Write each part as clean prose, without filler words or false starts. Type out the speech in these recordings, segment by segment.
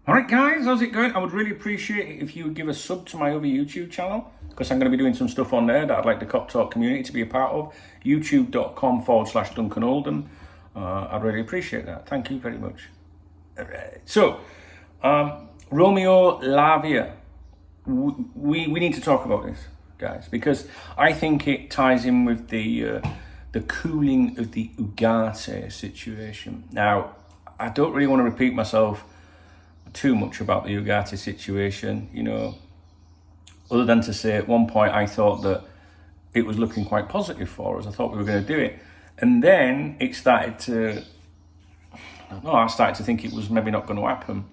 Alright guys, how's it going? I would really appreciate it if you would give a sub to my other YouTube channel, because I'm going to be doing some stuff on there that I'd like the Cop Talk community to be a part of. youtube.com/Duncan Oldham. I'd really appreciate that. Thank you very much. So, Romeo, Lavia. We need to talk about this, guys, because I think it ties in with the cooling of the Ugarte situation. Now, I don't really want to repeat myself too much about the Ugarte situation, you know, other than to say at one point I thought that it was looking quite positive for us. I thought we were going to do it. And then it started to, I started to think it was maybe not going to happen.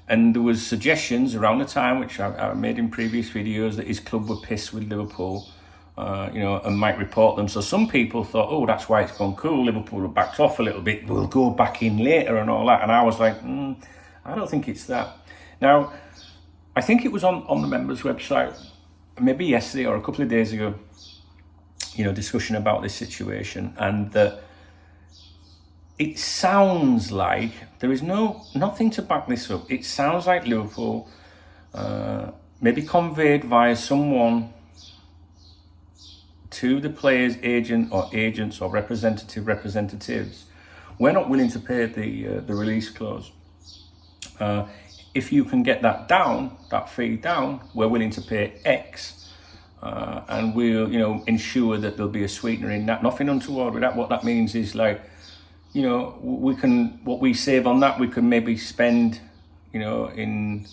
And there was suggestions around the time, which I made in previous videos, that his club were pissed with Liverpool, you know, and might report them. So some people thought, oh, that's why it's gone cool. Liverpool have backed off a little bit. We'll go back in later and all that. And I was like, I don't think it's that. Now, I think it was on the members' website, maybe yesterday or a couple of days ago, you know, discussion about this situation, and that it sounds like there is nothing to back this up. It sounds like Liverpool maybe conveyed via someone to the player's agent or agents or representatives, we're not willing to pay the release clause. If you can get that fee down, we're willing to pay X, and we'll, you know, ensure that there'll be a sweetener in that. Nothing untoward with that. What that means is, like, you know, what we save on that, we can maybe spend, you know, in,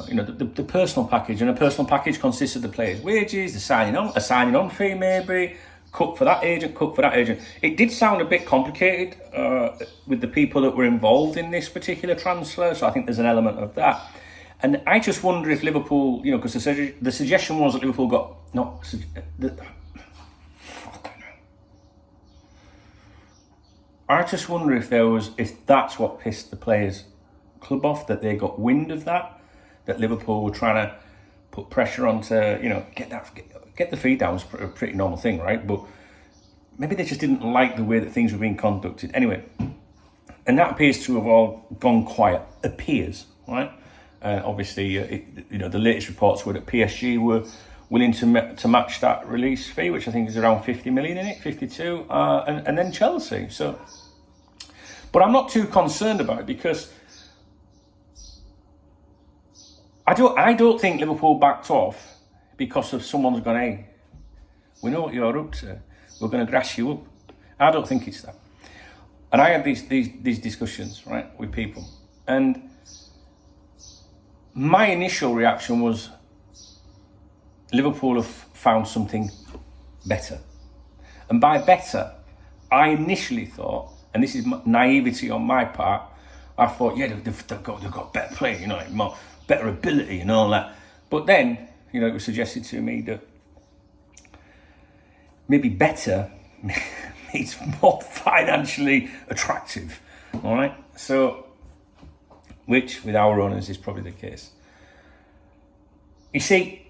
you know, the personal package. And a personal package consists of the player's wages, a signing on fee, maybe, cut for that agent. It did sound a bit complicated with the people that were involved in this particular transfer, so I think there's an element of that. And I just wonder if Liverpool, you know, because the suggestion was that Liverpool got I just wonder if that's what pissed the players' club off, that they got wind of that Liverpool were trying to put pressure on to, you know, get the fee down. Is a pretty normal thing, right? But maybe they just didn't like the way that things were being conducted. Anyway, and that appears to have all gone quiet. Appears, right? Obviously, you know, the latest reports were that PSG were willing to match that release fee, which I think is around 50 million in it, 52, and then Chelsea. So, but I'm not too concerned about it, because I don't think Liverpool backed off because of someone's gone, hey, we know what you're up to, we're going to grass you up. I don't think it's that. And I had these discussions, right, with people, and my initial reaction was Liverpool have found something better. And by better, I initially thought, and this is naivety on my part, I thought, yeah, they've got better play, you know, like more better ability and all that. But then, you know, it was suggested to me that maybe better means more financially attractive, all right? So, which with our owners is probably the case. You see,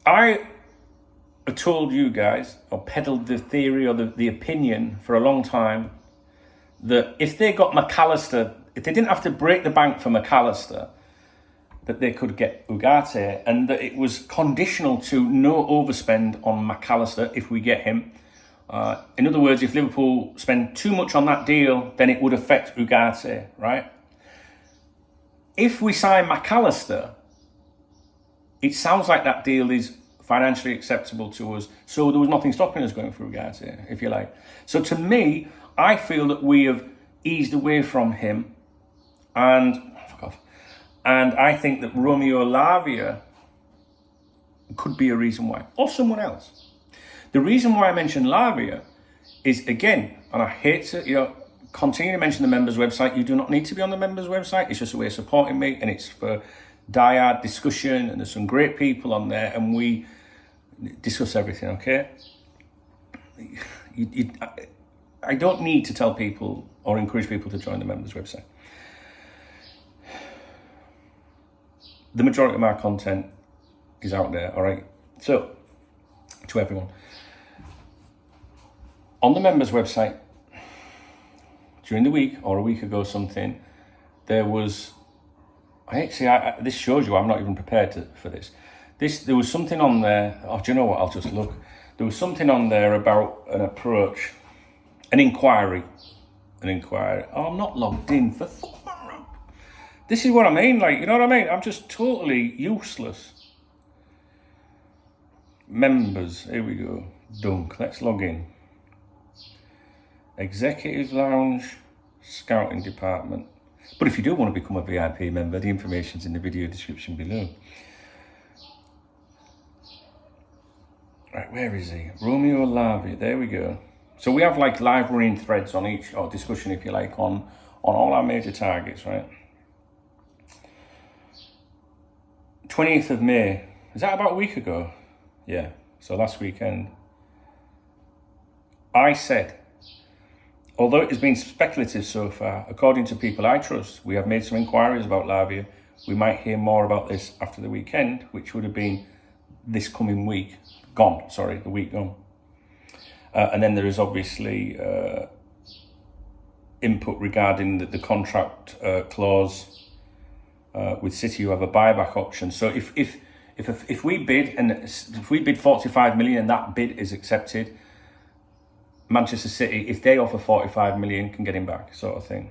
I told you guys, or peddled the theory or the opinion for a long time, that if they got McAllister, if they didn't have to break the bank for McAllister, that they could get Ugarte, and that it was conditional to no overspend on McAllister if we get him. In other words, if Liverpool spend too much on that deal, then it would affect Ugarte, right? If we sign McAllister, it sounds like that deal is financially acceptable to us, so there was nothing stopping us going for Ugarte, if you like. So to me, I feel that we have eased away from him, and I think that Romeo Lavia could be a reason why, or someone else. The reason why I mentioned Lavia is, again, and I hate to, you know, continue to mention the members' website. You do not need to be on the members' website. It's just a way of supporting me, and it's for diehard discussion, and there's some great people on there, and we discuss everything, okay? I don't need to tell people or encourage people to join the members' website. The majority of my content is out there, all right? So, to everyone, on the members' website, during the week or a week ago something, there was This shows you I'm not even prepared for this. There was something on there. Oh, do you know what? I'll just look. There was something on there about an approach, an inquiry. Oh, I'm not logged in for. This is what I mean. Like, you know what I mean? I'm just totally useless. Members. Here we go. Dunk. Let's log in. Executive Lounge, Scouting Department. But if you do want to become a VIP member, the information's in the video description below. Right, where is he? Romeo Lavia, there we go. So we have like live running threads on each, or discussion if you like, on all our major targets, right? 20th of May, is that about a week ago? Yeah, so last weekend. I said, although it has been speculative so far, according to people I trust, we have made some inquiries about Lavia. We might hear more about this after the weekend, which would have been this coming week. The week gone. And then there is obviously input regarding the contract clause with City, who have a buyback option. So if we bid, and if we bid 45 million and that bid is accepted, Manchester City, if they offer 45 million, can get him back, sort of thing.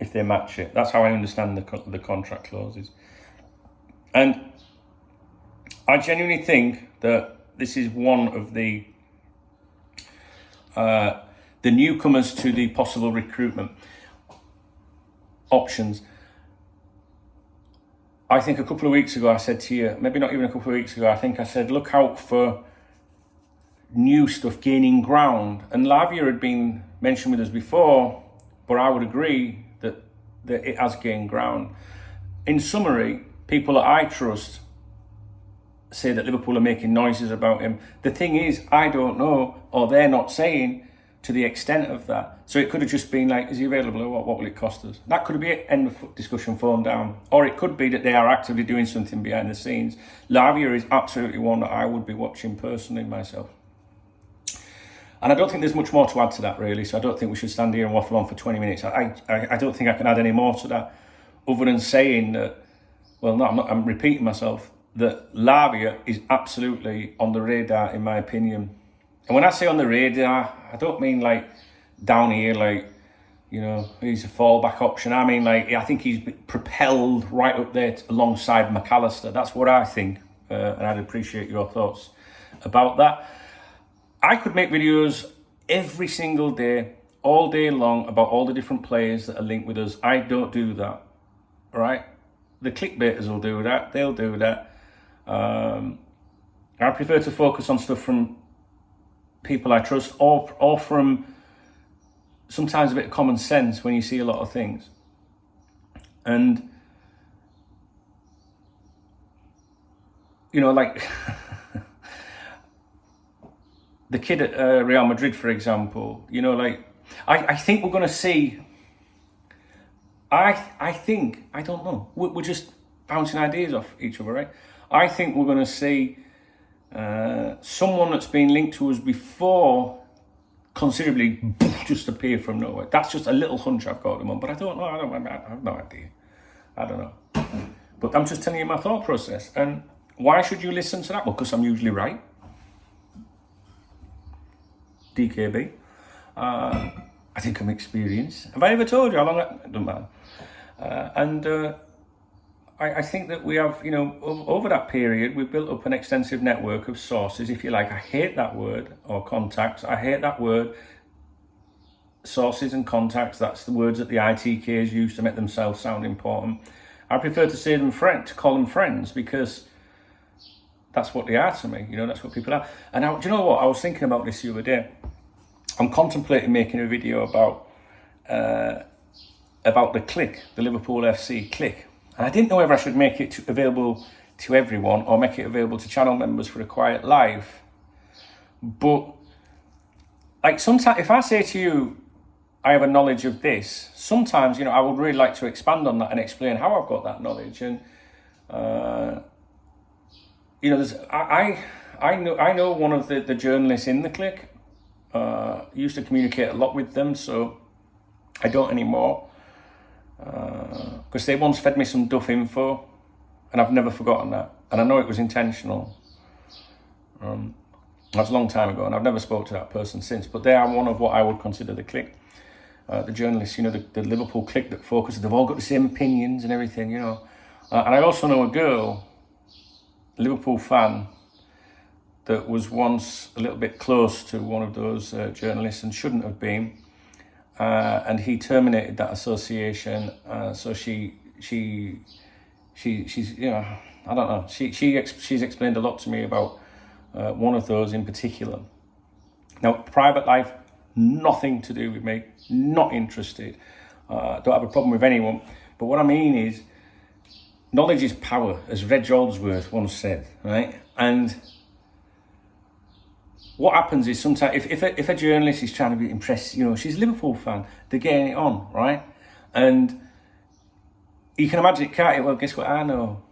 If they match it, that's how I understand the contract clauses. And I genuinely think that this is one of the newcomers to the possible recruitment options. I think a couple of weeks ago I said to you, maybe not even a couple of weeks ago, I think I said, look out for new stuff gaining ground. And Lavia had been mentioned with us before, but I would agree that it has gained ground. In summary, people that I trust say that Liverpool are making noises about him. The thing is, I don't know, or they're not saying to the extent of that. So it could have just been like, is he available, or what will it cost us? That could be it, end of discussion, phone down. Or it could be that they are actively doing something behind the scenes. Lavia is absolutely one that I would be watching personally myself. And I don't think there's much more to add to that, really. So I don't think we should stand here and waffle on for 20 minutes. I don't think I can add any more to that, other than saying that, well, no, I'm repeating myself, that Lavia is absolutely on the radar, in my opinion. And when I say on the radar, I don't mean like down here, like, you know, he's a fallback option. I mean, like, I think he's propelled right up there alongside McAllister. That's what I think. And I'd appreciate your thoughts about that. I could make videos every single day, all day long, about all the different players that are linked with us. I don't do that, all right? The clickbaiters will do that. They'll do that. I prefer to focus on stuff from people I trust, or from sometimes a bit of common sense when you see a lot of things. And, you know, like the kid at Real Madrid, for example, you know, like, I think we're going to see, I think, I don't know, we're just bouncing ideas off each other, right? I think we're going to see someone that's been linked to us before considerably just appear from nowhere. That's just a little hunch I've got at the moment, but I don't know. I have no idea. I don't know. But I'm just telling you my thought process. And why should you listen to that? Well, because I'm usually right. DKB. I think I'm experienced. Have I ever told you how long that? Doesn't matter. I think that we have, you know, over that period, we've built up an extensive network of sources, if you like. I hate that word, or contacts. I hate that word, sources and contacts. That's the words that the ITKs use to make themselves sound important. I prefer to say them to call them friends, because that's what they are to me. You know, that's what people are. And now, do you know what? I was thinking about this the other day. I'm contemplating making a video about the click, the Liverpool FC click. And I didn't know whether I should make it available to everyone or make it available to channel members for a quiet live. But, like, sometimes if I say to you, I have a knowledge of this, sometimes, you know, I would really like to expand on that and explain how I've got that knowledge. And, you know, I know one of the journalists in the click. Used to communicate a lot with them, so I don't anymore. because they once fed me some duff info, and I've never forgotten that. And I know it was intentional. That was a long time ago, and I've never spoke to that person since. But they are one of what I would consider the clique. The journalists, you know, the Liverpool clique that focuses. They've all got the same opinions and everything, you know. And I also know a girl, a Liverpool fan, that was once a little bit close to one of those journalists and shouldn't have been. And he terminated that association. So she's, you know, I don't know. She's explained a lot to me about one of those in particular. Now, private life, nothing to do with me, not interested. Don't have a problem with anyone. But what I mean is, knowledge is power, as Reg Oldsworth once said, right? And what happens is sometimes, if a journalist is trying to be impressed, you know, she's a Liverpool fan, they're getting it on, right? And you can imagine it, can't you? Well, guess what I know?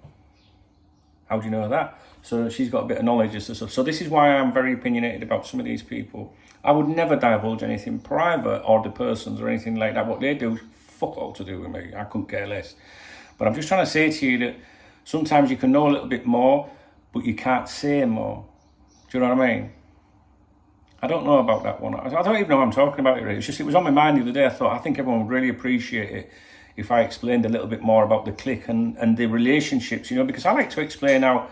How do you know that? So she's got a bit of knowledge and stuff. So this is why I'm very opinionated about some of these people. I would never divulge anything private or the persons or anything like that. What they do, fuck all to do with me. I couldn't care less. But I'm just trying to say to you that sometimes you can know a little bit more, but you can't say more. Do you know what I mean? I don't know about that one. I don't even know what I'm talking about it really. It's just, it was on my mind the other day. I thought, I think everyone would really appreciate it if I explained a little bit more about the clique and the relationships, you know, because I like to explain how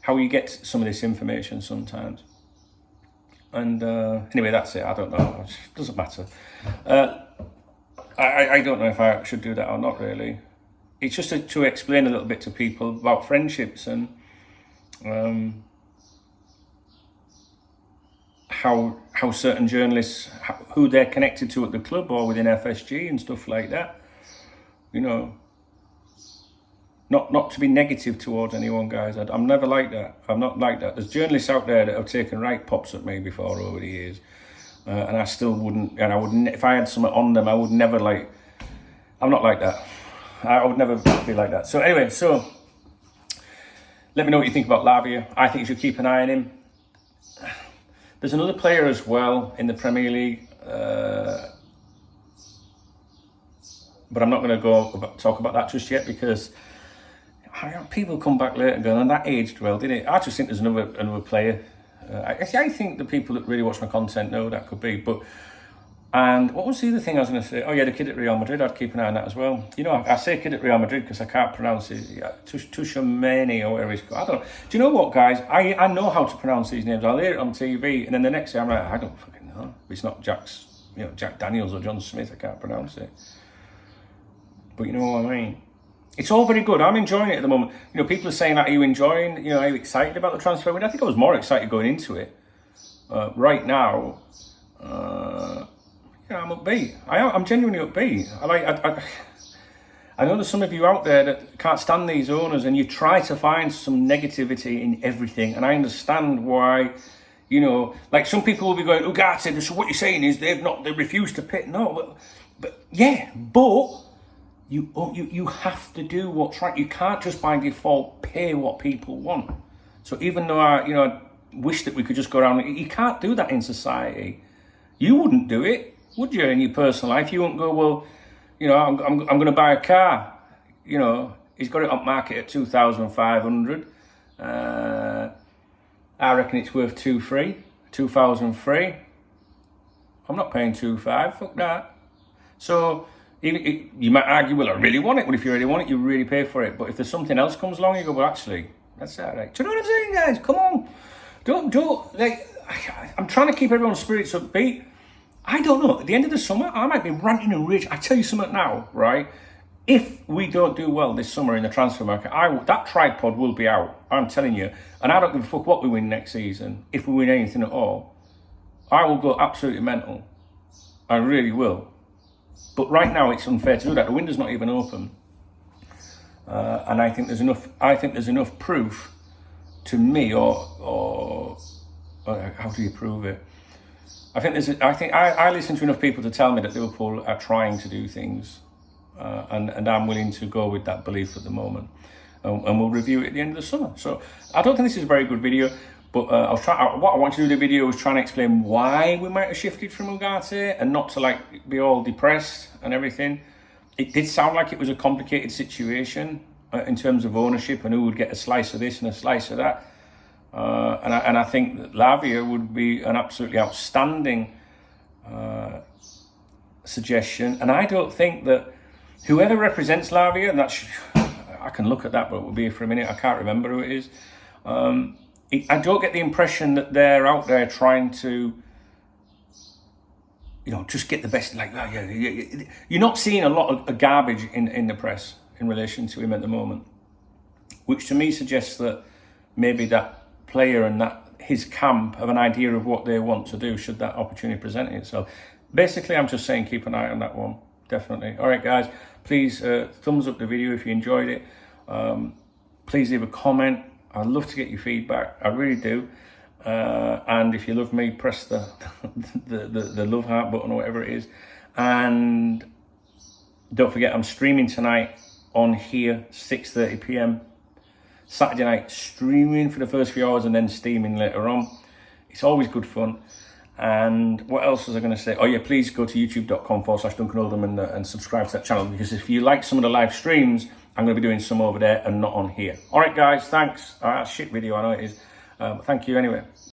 you get some of this information sometimes. And anyway, that's it. I don't know. It doesn't matter. I don't know if I should do that or not, really. It's just to explain a little bit to people about friendships and how certain journalists, who they're connected to at the club or within FSG and stuff like that. You know, not to be negative towards anyone, guys. I'm never like that. I'm not like that. There's journalists out there that have taken right pops at me before over the years, and I still wouldn't. And I wouldn't, if I had something on them, I would never like. I'm not like that. I would never be like that. So anyway, so let me know what you think about Lavia. I think you should keep an eye on him. There's another player as well in the Premier League, but I'm not going to talk about that just yet because people come back later and go, and that aged well, didn't it? I just think there's another player. I think the people that really watch my content know that could be. And what was the other thing I was going to say? Oh yeah, the kid at Real Madrid. I'd keep an eye on that as well. You know, I say kid at Real Madrid because I can't pronounce it. Tushemeni or whatever he's called. I don't know. Do you know what, guys? I know how to pronounce these names. I'll hear it on TV, and then the next day I'm like, I don't fucking know. It's not Jack Daniels or John Smith. I can't pronounce it. But you know what I mean. It's all very good. I'm enjoying it at the moment. You know, people are saying, are you enjoying, are you excited about the transfer window? I think I was more excited going into it. Right now, I'm upbeat. I'm genuinely upbeat. I know there's some of you out there that can't stand these owners and you try to find some negativity in everything. And I understand why, like some people will be going, Ugarte, so what you're saying is they refuse to pay. No, but you have to do what's right. You can't just by default pay what people want. So even though I wish that we could just go around, you can't do that in society. You wouldn't do it, would you, in your personal life? You wouldn't go, well, I'm going to buy a car. He's got it on market at 2,500. I reckon it's worth 2,003. I'm not paying 2,500. Fuck that. So you might argue, well, I really want it. Well, if you really want it, you really pay for it. But if there's something else comes along, you go, well, actually, that's all right. Do you know what I'm saying, guys? Come on. Don't I'm trying to keep everyone's spirits upbeat. I don't know. At the end of the summer, I might be ranting and raging. I tell you something now, right? If we don't do well this summer in the transfer market, that tripod will be out. I'm telling you. And I don't give a fuck what we win next season. If we win anything at all, I will go absolutely mental. I really will. But right now, it's unfair to do that. The window's not even open, and I think there's enough proof to me, or how do you prove it? I listen to enough people to tell me that Liverpool are trying to do things, and I'm willing to go with that belief at the moment, and we'll review it at the end of the summer. So I don't think this is a very good video. But what I want to do in the video was trying to explain why we might have shifted from Ugarte and not to be all depressed and everything. it did sound like it was a complicated situation in terms of ownership and who would get a slice of this and a slice of that. And I think that Lavia would be an absolutely outstanding suggestion. And I don't think that whoever represents Lavia, and that's, I can look at that, but we'll be here for a minute. I can't remember who it is. I don't get the impression that they're out there trying to, just get the best. Like, you're not seeing a lot of garbage in the press in relation to him at the moment, which to me suggests that maybe that player and that his camp have an idea of what they want to do should that opportunity present itself. Basically, I'm just saying keep an eye on that one, definitely. All right, guys, please thumbs up the video if you enjoyed it. Please leave a comment. I'd love to get your feedback. I really do. And if you love me, press the love heart button or whatever it is. And don't forget, I'm streaming tonight on here, 6:30 p.m. Saturday night, streaming for the first few hours and then steaming later on. It's always good fun. And what else was I going to say? Oh yeah, please go to youtube.com/Duncan Oldham and subscribe to that channel, because if you like some of the live streams, I'm going to be doing some over there and not on here. All right, guys, thanks. All right, shit video, I know it is. Thank you anyway.